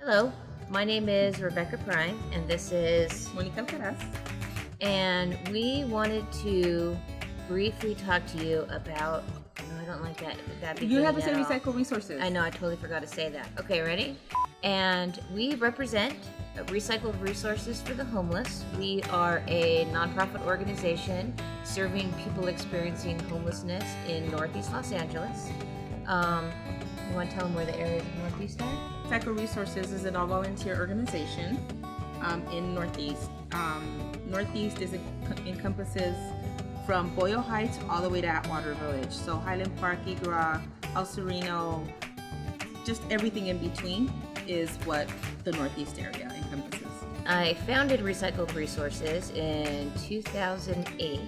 Hello, my name is Rebecca Prime, and this is Monica Alcaraz. and we wanted to briefly talk to you about. No, I don't like that. You have to say beginning at all. recycle resources. I know, I totally forgot to say that. Okay, ready? And we represent Recycled Resources for the Homeless. We are a nonprofit organization serving people experiencing homelessness in Northeast Los Angeles. You want to tell them where the areas of Northeast are? Recycle Resources is an all-volunteer organization in Northeast. Northeast encompasses from Boyle Heights all the way to Atwater Village. So Highland Park, Igora, El Sereno, just everything in between is what the Northeast area encompasses. I founded Recycled Resources in 2008,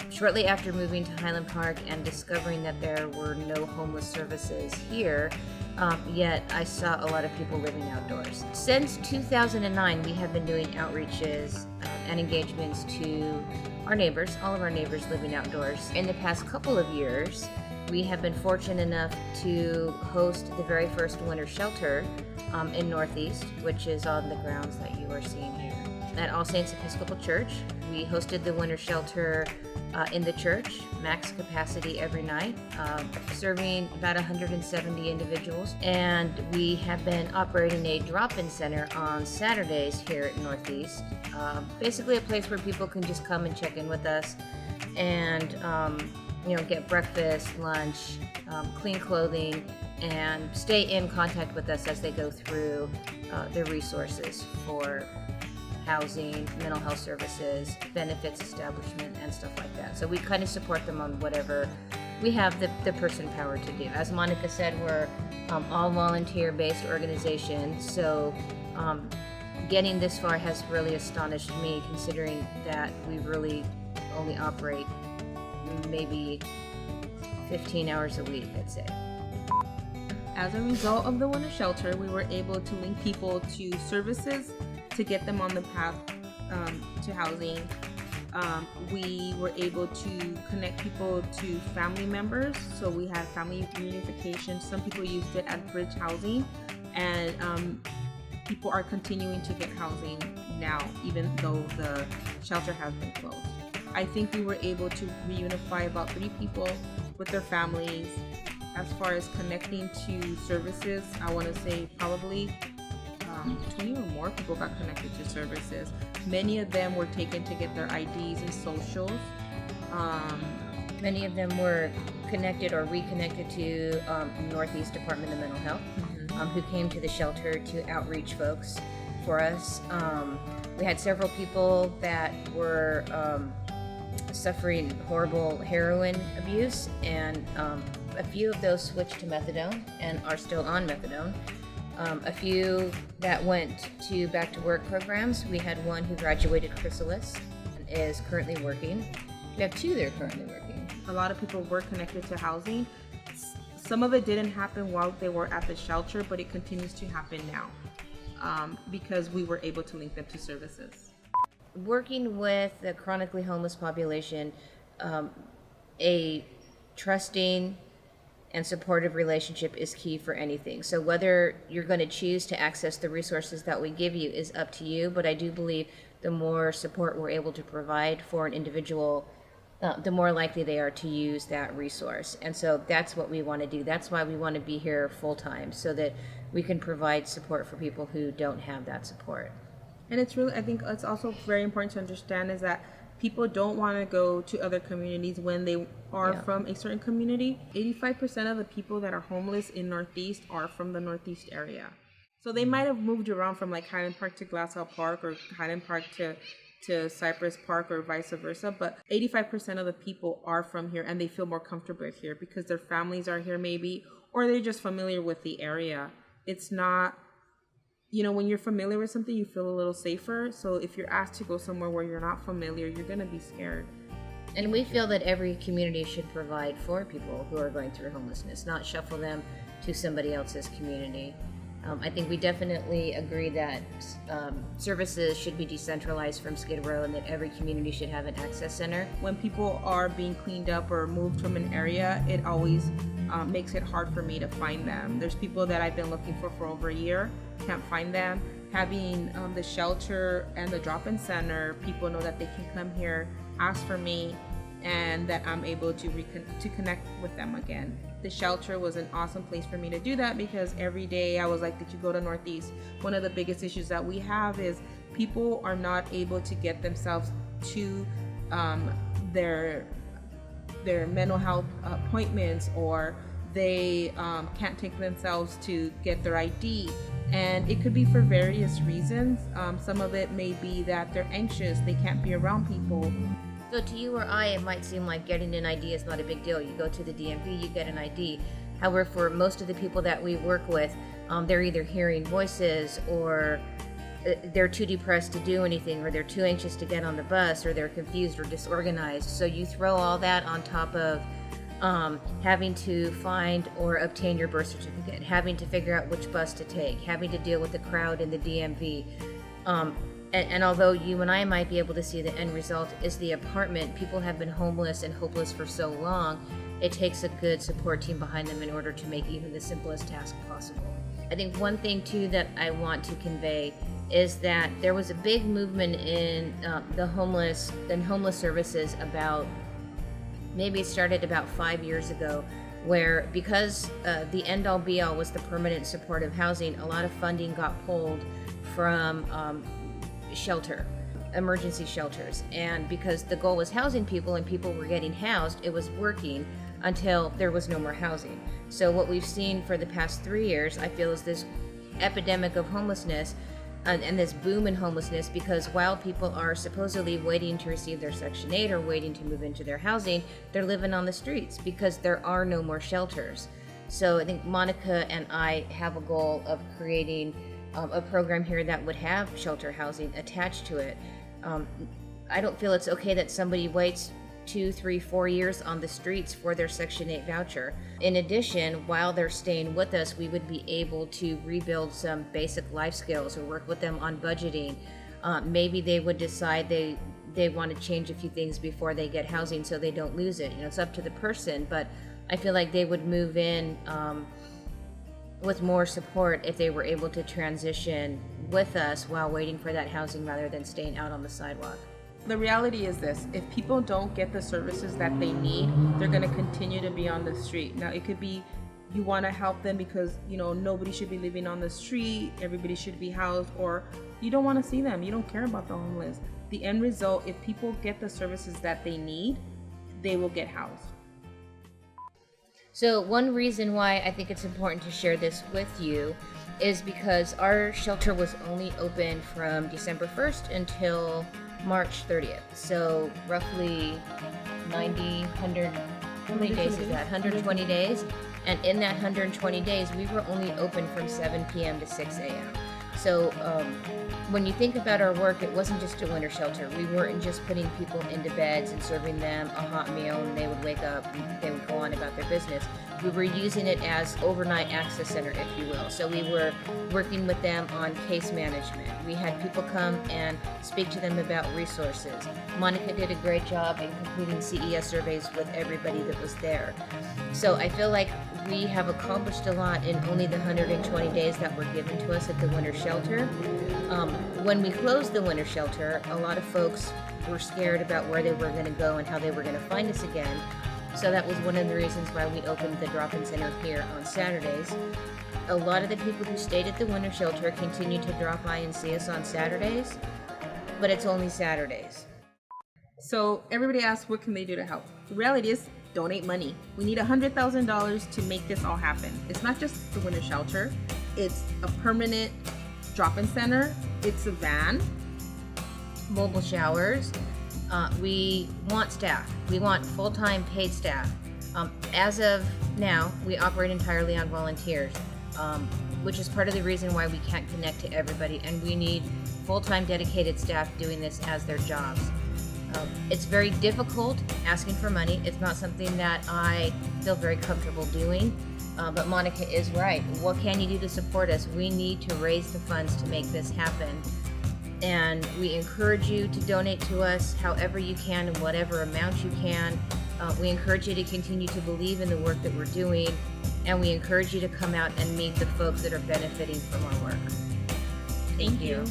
shortly after moving to Highland Park and discovering that there were no homeless services here, yet I saw a lot of people living outdoors. Since 2009, we have been doing outreaches and engagements to our neighbors, all of our neighbors living outdoors. In the past couple of years, we have been fortunate enough to host the very first winter shelter in Northeast, which is on the grounds that you are seeing here. At All Saints Episcopal Church, we hosted the winter shelter in the church, max capacity every night, serving about 170 individuals. And we have been operating a drop-in center on Saturdays here at Northeast. Basically a place where people can just come and check in with us and get breakfast, lunch, clean clothing, and stay in contact with us as they go through the resources for housing, mental health services, benefits establishment, and stuff like that. So we kind of support them on whatever we have the person power to do. As Monica said, we're all volunteer-based organization, so getting this far has really astonished me, considering that we really only operate maybe 15 hours a week, I'd say. As a result of the winter shelter, we were able to link people to services to get them on the path to housing. We were able to connect people to family members, so we had family reunification. Some people used it as bridge housing, and people are continuing to get housing now, even though the shelter has been closed. I think we were able to reunify about 3 people with their families. As far as connecting to services, I want to say probably 20 or more people got connected to services. Many of them were taken to get their IDs and socials. Many of them were connected or reconnected to Northeast Department of Mental Health, who came to the shelter to outreach folks for us. We had several people that were suffering horrible heroin abuse, and a few of those switched to methadone and are still on methadone. A few that went to back to work programs. We had one who graduated chrysalis and is currently working. We have 2 that are currently working. A lot of people were connected to housing. Some of it didn't happen while they were at the shelter, but it continues to happen now because we were able to link them to services. Working with the chronically homeless population, a trusting and supportive relationship is key for anything. So whether you're going to choose to access the resources that we give you is up to you, but I do believe the more support we're able to provide for an individual, the more likely they are to use that resource. And so that's what we want to do. That's why we want to be here full time, so that we can provide support for people who don't have that support. And it's really, I think it's also very important to understand is that people don't want to go to other communities when they are from a certain community. 85% of the people that are homeless in Northeast are from the Northeast area. So they might have moved around from like Highland Park to Glassell Park, or Highland Park to Cypress Park, or vice versa. But 85% of the people are from here, and they feel more comfortable here because their families are here maybe, or they're just familiar with the area. It's not, when you're familiar with something, you feel a little safer. So if you're asked to go somewhere where you're not familiar, you're going to be scared. And we feel that every community should provide for people who are going through homelessness, not shuffle them to somebody else's community. I think we definitely agree that services should be decentralized from Skid Row, and that every community should have an access center. When people are being cleaned up or moved from an area, it always makes it hard for me to find them. There's people that I've been looking for over a year, can't find them. Having the shelter and the drop-in center, people know that they can come here, ask for me, and that I'm able to connect with them again. The shelter was an awesome place for me to do that, because every day I was like, did you go to Northeast? One of the biggest issues that we have is people are not able to get themselves to their mental health appointments, or they can't take themselves to get their ID. And it could be for various reasons. Some of it may be that they're anxious, they can't be around people. So to you or I, it might seem like getting an ID is not a big deal. You go to the DMV, you get an ID. However, for most of the people that we work with, they're either hearing voices, or they're too depressed to do anything, or they're too anxious to get on the bus, or they're confused or disorganized. So you throw all that on top of having to find or obtain your birth certificate, having to figure out which bus to take, having to deal with the crowd in the DMV. And although you and I might be able to see the end result is the apartment, people have been homeless and hopeless for so long, it takes a good support team behind them in order to make even the simplest task possible. I think one thing too that I want to convey is that there was a big movement in the homeless services about, maybe it started about 5 years ago, where because the end-all be-all was the permanent supportive housing, a lot of funding got pulled from emergency shelters. And because the goal was housing people and people were getting housed, it was working until there was no more housing. So what we've seen for the past 3 years, I feel, is this epidemic of homelessness and this boom in homelessness, because while people are supposedly waiting to receive their Section 8 or waiting to move into their housing, they're living on the streets because there are no more shelters. So I think Monica and I have a goal of creating a program here that would have shelter housing attached to it. I don't feel it's okay that somebody waits 2, 3, 4 years on the streets for their Section 8 voucher. In addition, while they're staying with us, we would be able to rebuild some basic life skills or work with them on budgeting. Maybe they would decide they want to change a few things before they get housing so they don't lose it. It's up to the person, but I feel like they would move in with more support if they were able to transition with us while waiting for that housing rather than staying out on the sidewalk. The reality is this: if people don't get the services that they need, they're going to continue to be on the street. Now, it could be you want to help them because, nobody should be living on the street, everybody should be housed, or you don't want to see them, you don't care about the homeless. The end result, if people get the services that they need, they will get housed. So one reason why I think it's important to share this with you is because our shelter was only open from December 1st until March 30th. So roughly 100, how many days is that? 120 days. And in that 120 days, we were only open from 7 p.m. to 6 a.m. So when you think about our work, it wasn't just a winter shelter. We weren't just putting people into beds and serving them a hot meal and they would wake up and they would go on about their business. We were using it as overnight access center, if you will. So we were working with them on case management. We had people come and speak to them about resources. Monica did a great job in completing CES surveys with everybody that was there. So I feel like we have accomplished a lot in only the 120 days that were given to us at the winter shelter. When we closed the winter shelter, a lot of folks were scared about where they were going to go and how they were going to find us again. So that was one of the reasons why we opened the drop-in center here on Saturdays. A lot of the people who stayed at the winter shelter continue to drop by and see us on Saturdays, but it's only Saturdays. So everybody asks, what can they do to help? The reality is, donate money. We need $100,000 to make this all happen. It's not just the winter shelter. It's a permanent drop-in center. It's a van. Mobile showers. We want staff. We want full-time paid staff. As of now, we operate entirely on volunteers, which is part of the reason why we can't connect to everybody, and we need full-time dedicated staff doing this as their jobs. It's very difficult asking for money. It's not something that I feel very comfortable doing, but Monica is right. What can you do to support us? We need to raise the funds to make this happen. And we encourage you to donate to us however you can and whatever amount you can. We encourage you to continue to believe in the work that we're doing, and we encourage you to come out and meet the folks that are benefiting from our work. Thank you.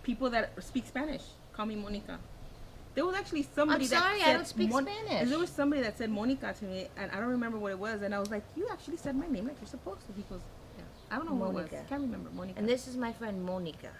People that speak Spanish call me Monica. There was actually somebody I'm sorry, that said I don't speak Spanish. There was somebody that said Monica to me, and I don't remember what it was. And I was like, "You actually said my name like you're supposed to." Because I don't know who it was. Monica. I can't remember Monica. And this is my friend Monica.